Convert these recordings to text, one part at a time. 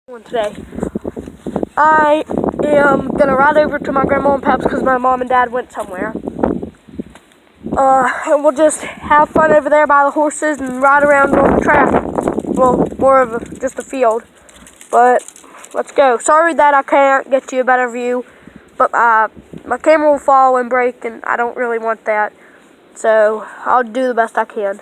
Today. I am gonna ride over to my grandma and paps because my mom and dad went somewhere. And we'll just have fun over there by the horses and ride around on the track. Well, more of just a field. But let's go. Sorry that I can't get you a better view, but my camera will fall and break, and I don't really want that. So I'll do the best I can.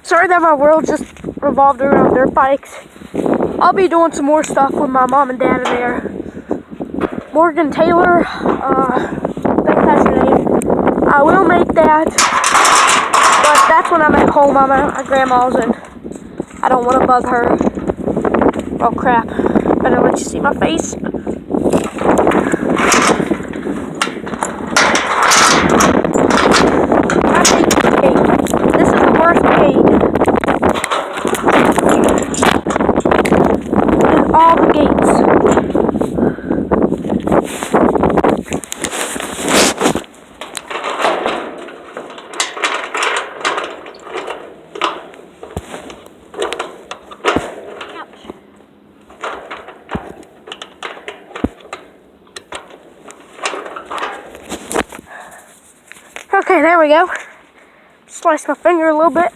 Sorry that my world just revolved around dirt bikes. I'll be doing some more stuff when my mom and dad are there. Morgan Taylor, I think that's your name. I will make that, but that's when I'm at home. I'm at my grandma's and I don't want to bug her. Oh crap, better let you see my face. This is the worst gate. All the gates. Ouch. Okay, there we go. Sliced my finger a little bit.